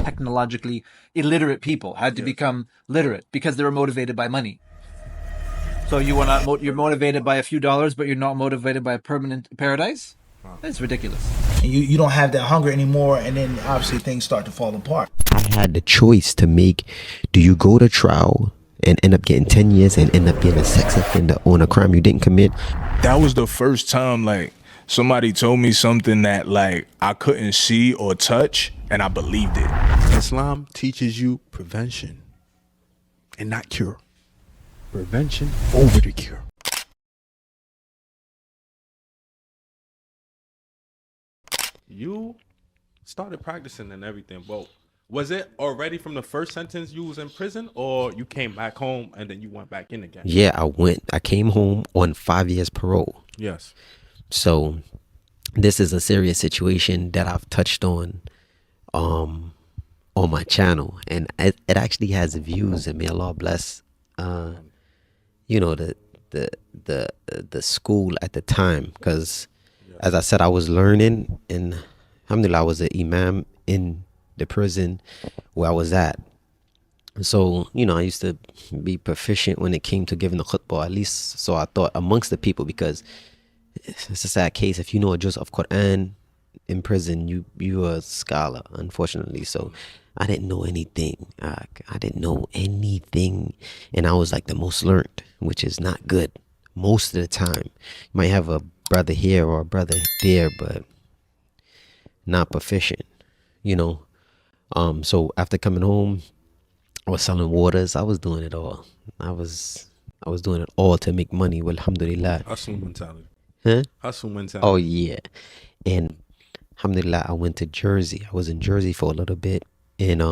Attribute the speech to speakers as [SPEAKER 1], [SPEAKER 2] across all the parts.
[SPEAKER 1] technologically illiterate people had to become literate because they were motivated by money. So you're motivated by a few dollars, but you're not motivated by a permanent paradise? That's ridiculous.
[SPEAKER 2] And you don't have that hunger anymore, and then obviously things start to fall apart.
[SPEAKER 3] I had the choice to make. Do you go to trial and end up getting 10 years and end up being a sex offender on a crime you didn't commit?
[SPEAKER 4] That was the first time like somebody told me something that like I couldn't see or touch, and I believed it.
[SPEAKER 5] Islam teaches you prevention and not cure. Prevention over the cure. You started practicing and everything, but was it already from the first sentence you was in prison, or you came back home and then you went back in again?
[SPEAKER 3] Yeah, I came home on 5 years parole.
[SPEAKER 5] Yes.
[SPEAKER 3] So this is a serious situation that I've touched on my channel, and it actually has views, and may Allah bless the school at the time, because as I said, I was learning, and alhamdulillah I was an imam in the prison where I was at. So I used to be proficient when it came to giving the khutbah, at least so I thought, amongst the people, because it's a sad case. If you know a juz of Quran in prison, you are a scholar, unfortunately. So I didn't know anything. I didn't know anything, and I was like the most learned, which is not good most of the time. You might have a brother here or a brother there, but not proficient, so after coming home, I was selling waters. I was doing it all. I was doing it all to make money. Well, alhamdulillah.
[SPEAKER 5] Hustle mentality.
[SPEAKER 3] Huh?
[SPEAKER 5] Hustle mentality.
[SPEAKER 3] Oh yeah. And alhamdulillah, I went to Jersey. I was in Jersey for a little bit, and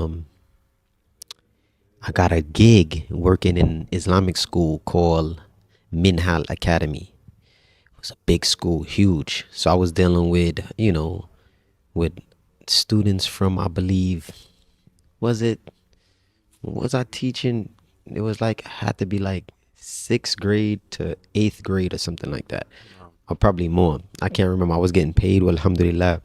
[SPEAKER 3] I got a gig working in Islamic school called Minhal Academy. It was a big school, huge. So I was dealing with, with students from, I believe, was I teaching? It was like, had to be like 6th grade to 8th grade or something like that, or probably more. I can't remember. I was getting paid, well, alhamdulillah,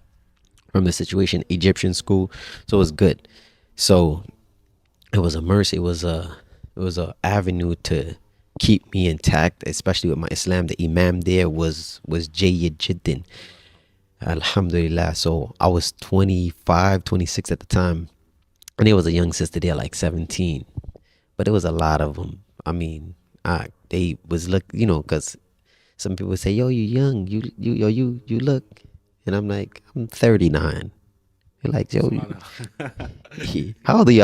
[SPEAKER 3] from the situation, Egyptian school. So it was good. So it was a mercy. It was a avenue to keep me intact, especially with my Islam. The imam there was Jayyid Jiddin, alhamdulillah. So I was 25, 26 at the time, and there was a young sister there, like 17, but it was a lot of them. I mean, they was because some people say, yo, you young, you look, and I'm like, I'm 39. They're like, yo, how old are you?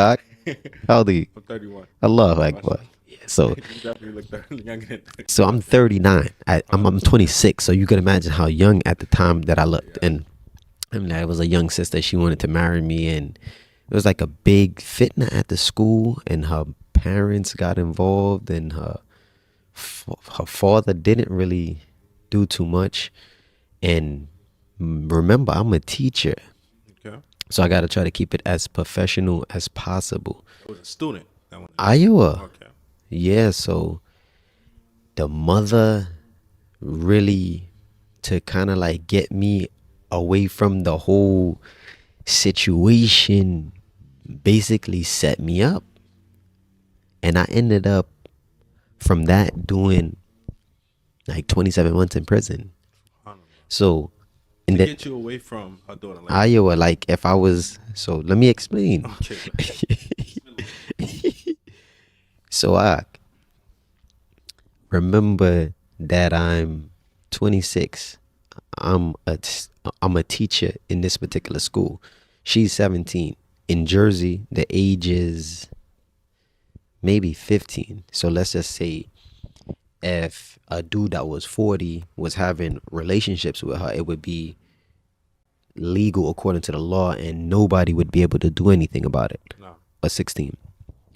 [SPEAKER 3] How old are you?
[SPEAKER 5] I'm 31.
[SPEAKER 3] Allahu Akbar. Yeah, so
[SPEAKER 5] You definitely look younger than 30.
[SPEAKER 3] so I'm 39. I'm 26. So you can imagine how young at the time that I looked. And it was a young sister. She wanted to marry me, and it was like a big fitna at the school, and her parents got involved, and her father didn't really do too much. And remember, I'm a teacher,
[SPEAKER 5] Okay.
[SPEAKER 3] so I got to try to keep it as professional as possible.
[SPEAKER 5] It was a student. That one.
[SPEAKER 3] Iowa.
[SPEAKER 5] Okay.
[SPEAKER 3] Yeah, so the mother really, to kind of like get me away from the whole situation, basically set me up. And I ended up from that doing like 27 months in prison. So
[SPEAKER 5] To
[SPEAKER 3] in the
[SPEAKER 5] get you away from her daughter. Like,
[SPEAKER 3] Iowa, like if I was, so let me explain.
[SPEAKER 5] okay.
[SPEAKER 3] So I remember that I'm 26. I'm a teacher in this particular school. She's 17. In Jersey, the age is maybe 15. So let's just say if a dude that was 40 was having relationships with her, it would be legal according to the law, and nobody would be able to do anything about it.
[SPEAKER 5] No.
[SPEAKER 3] Or 16.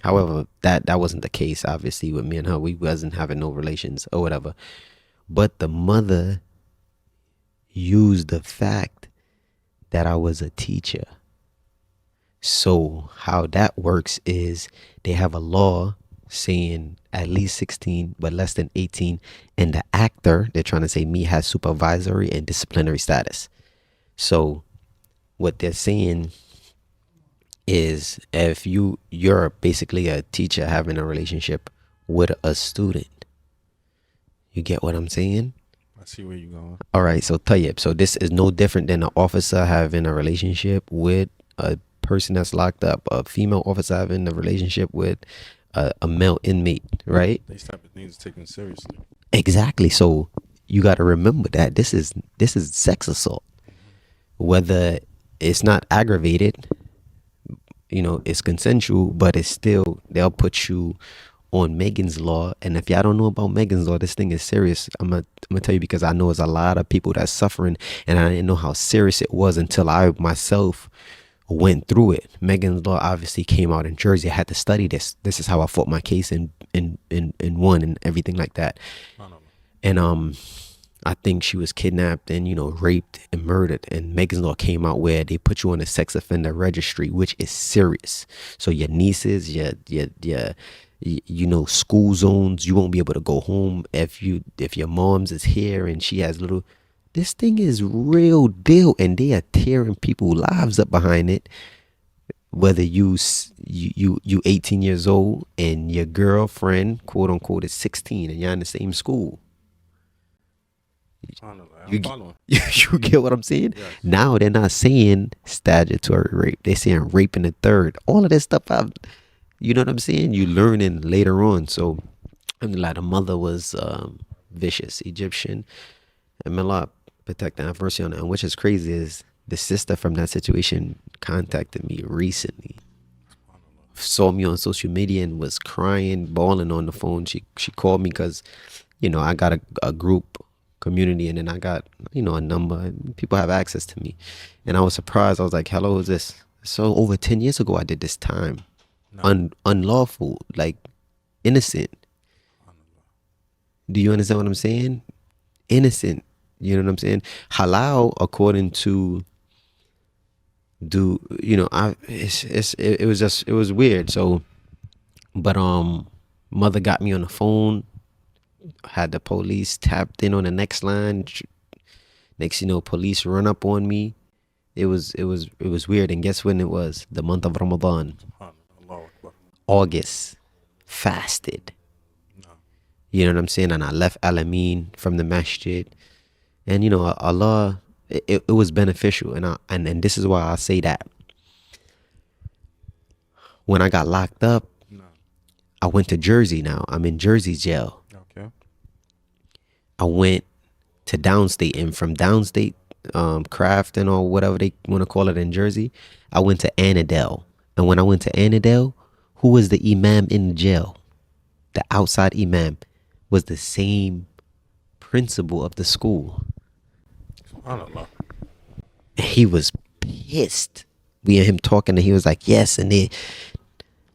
[SPEAKER 3] However, that wasn't the case, obviously, with me and her. We wasn't having no relations or whatever. But the mother used the fact that I was a teacher. So how that works is they have a law saying at least 16 but less than 18, and the actor, they're trying to say me, has supervisory and disciplinary status. So what they're saying is if you're basically a teacher having a relationship with a student. You get what I'm saying?
[SPEAKER 5] I see where you're going.
[SPEAKER 3] All right, so Tayyip, so this is no different than an officer having a relationship with a person that's locked up, a female officer having a relationship with a male inmate, right?
[SPEAKER 5] These type of things are taken seriously.
[SPEAKER 3] Exactly. So you got to remember that this is sex assault. Whether it's not aggravated, it's consensual, but it's still, they'll put you on Megan's Law. And if y'all don't know about Megan's Law, this thing is serious. I'm gonna tell you, because I know there's a lot of people that's suffering, and I didn't know how serious it was until I myself went through it. Megan's Law obviously came out in Jersey. I had to study this. This is how I fought my case and won and everything like that. And I think she was kidnapped and raped and murdered. And Megan's Law came out where they put you on a sex offender registry, which is serious. So your nieces, your school zones, you won't be able to go home if your mom's is here and she has little. This thing is real deal, and they are tearing people's lives up behind it. Whether you 18 years old and your girlfriend, quote unquote, is 16 and you're in the same school. You get what I'm saying?
[SPEAKER 5] Yes.
[SPEAKER 3] Now they're not saying statutory rape. They're saying rape in the third. All of this stuff, you know what I'm saying? You learning later on. So, the mother was vicious, Egyptian. And may Allah protect and have mercy on it. And which is crazy is the sister from that situation contacted me recently. Saw me on social media and was crying, bawling on the phone. She called me because, I got a group community, and then I got, a number, and people have access to me. And I was surprised. I was like, hello, who's this? So over 10 years ago, I did this time. No. Unlawful, like innocent. Do you understand what I'm saying? Innocent. You know what I'm saying? Halal, according to it was weird. So, but mother got me on the phone, had the police tapped in on the next line. Next, police run up on me. It was weird. And guess when it was? The month of Ramadan. August. Fasted. You know what I'm saying? And I left Alameen from the masjid. And Allah, it was beneficial. And this is why I say that. When I got locked up, I went to Jersey now. I'm in Jersey jail.
[SPEAKER 5] Okay.
[SPEAKER 3] I went to downstate, and from downstate, Crafton or whatever they want to call it in Jersey, I went to Annandale. And when I went to Annandale, who was the imam in the jail? The outside imam was the same principal of the school.
[SPEAKER 5] I don't know.
[SPEAKER 3] And he was pissed. We and him talking, and he was like, yes, and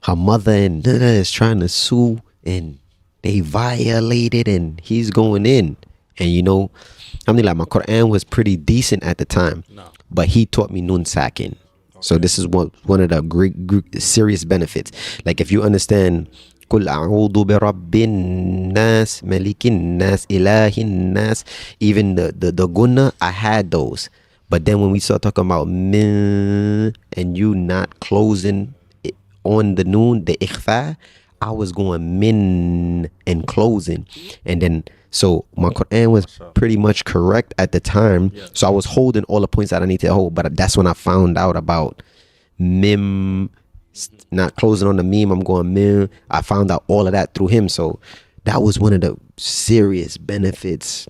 [SPEAKER 3] her mother and is trying to sue, and they violated, and he's going in. And I mean, like, my Quran was pretty decent at the time, but he taught me nun sakin. Okay. So this is one of the great serious benefits. Like, if you understand قل أعوذ برب الناس ملك الناس إله الناس, even the gunna, I had those. But then when we start talking about min and you not closing it on the noon, the ikhfa, I was going min and closing. And then, so my Quran was pretty much correct at the time. So I was holding all the points that I need to hold. But that's when I found out about mim, not closing on the meme. I'm going mim. I found out all of that through him. So that was one of the serious benefits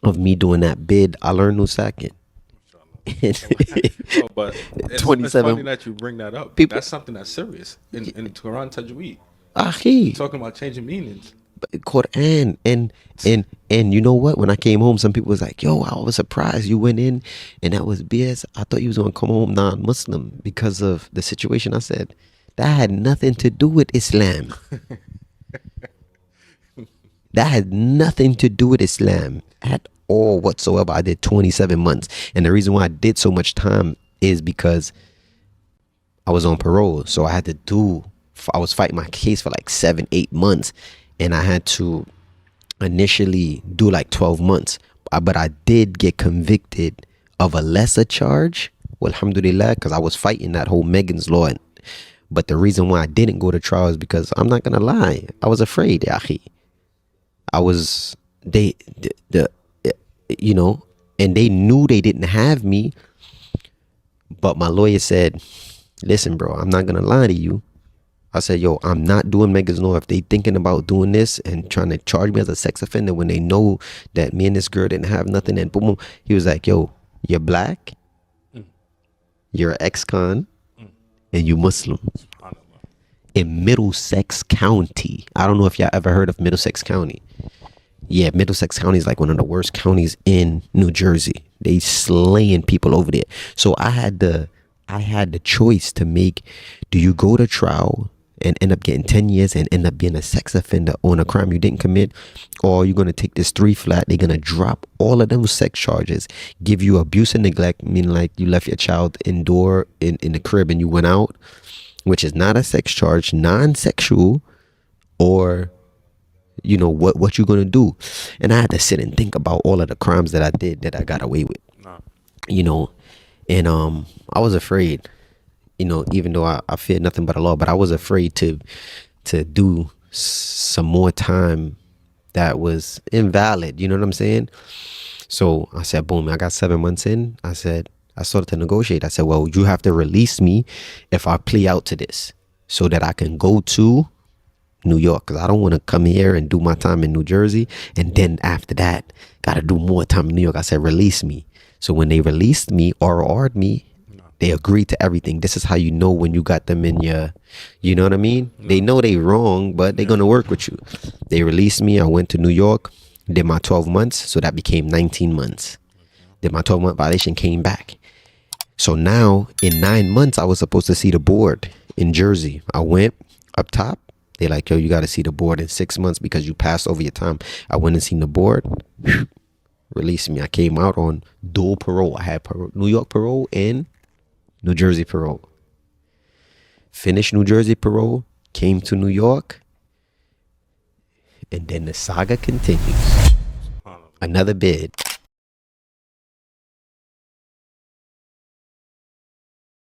[SPEAKER 3] of me doing that bid. I learned Nusakin.
[SPEAKER 5] But it's funny that you bring that up. That's something that's serious in Quran Tajweed. Talking about changing meanings.
[SPEAKER 3] Quran and you know what? When I came home, some people was like, "Yo, I was surprised you went in, and that was BS. I thought you was gonna come home non-Muslim because of the situation." I said, "That had nothing to do with Islam. That had nothing to do with Islam at all whatsoever." I did 27 months, and the reason why I did so much time is because I was on parole, so I was fighting my case for like 7-8 months. And I had to initially do like 12 months. But I did get convicted of a lesser charge. Well, alhamdulillah, because I was fighting that whole Megan's Law But the reason why I didn't go to trial is because I'm not gonna lie, I was afraid, yahi. I was you know, and they knew they didn't have me. But my lawyer said, listen, bro, I'm not gonna lie to you. I said, yo, I'm not doing Megan's Law. If they thinking about doing this and trying to charge me as a sex offender when they know that me and this girl didn't have nothing, and boom, boom. He was like, yo, you're black, you're an ex-con, and you Muslim. In Middlesex County. I don't know if y'all ever heard of Middlesex County. Yeah, Middlesex County is like one of the worst counties in New Jersey. They slaying people over there. So I had the choice to make. Do you go to trial and end up getting 10 years and end up being a sex offender on a crime you didn't commit? Or you're going to take this 3 flat. They're going to drop all of those sex charges, give you abuse and neglect, meaning like you left your child indoor in the crib and you went out, which is not a sex charge, non-sexual, or you know what you're gonna do. And I had to sit and think about all of the crimes that I did that I got away with. You know, and I was afraid, you know, even though I feared nothing but the law, but I was afraid to do some more time that was invalid, you know what I'm saying? So I said, boom, I got 7 months in. I started to negotiate. I said, well, you have to release me if I plea out to this so that I can go to New York, because I don't want to come here and do my time in New Jersey and then after that gotta do more time in New York. I said, release me. So when they released me, RR'd me, they agreed to everything. This is how you know when you got them in your, you know what I mean? They know they wrong, but they're gonna work with you. They released me. I went to New York, did my 12 months, so that became 19 months. Did my 12-month violation, came back. So now in 9 months I was supposed to see the board in Jersey. I went up top. They're like, yo, you got to see the board in 6 months because you passed over your time. I went and seen the board, released me. I came out on dual parole. I had New York parole and New Jersey parole. Finished New Jersey parole, came to New York, and then the saga continues. Another bid.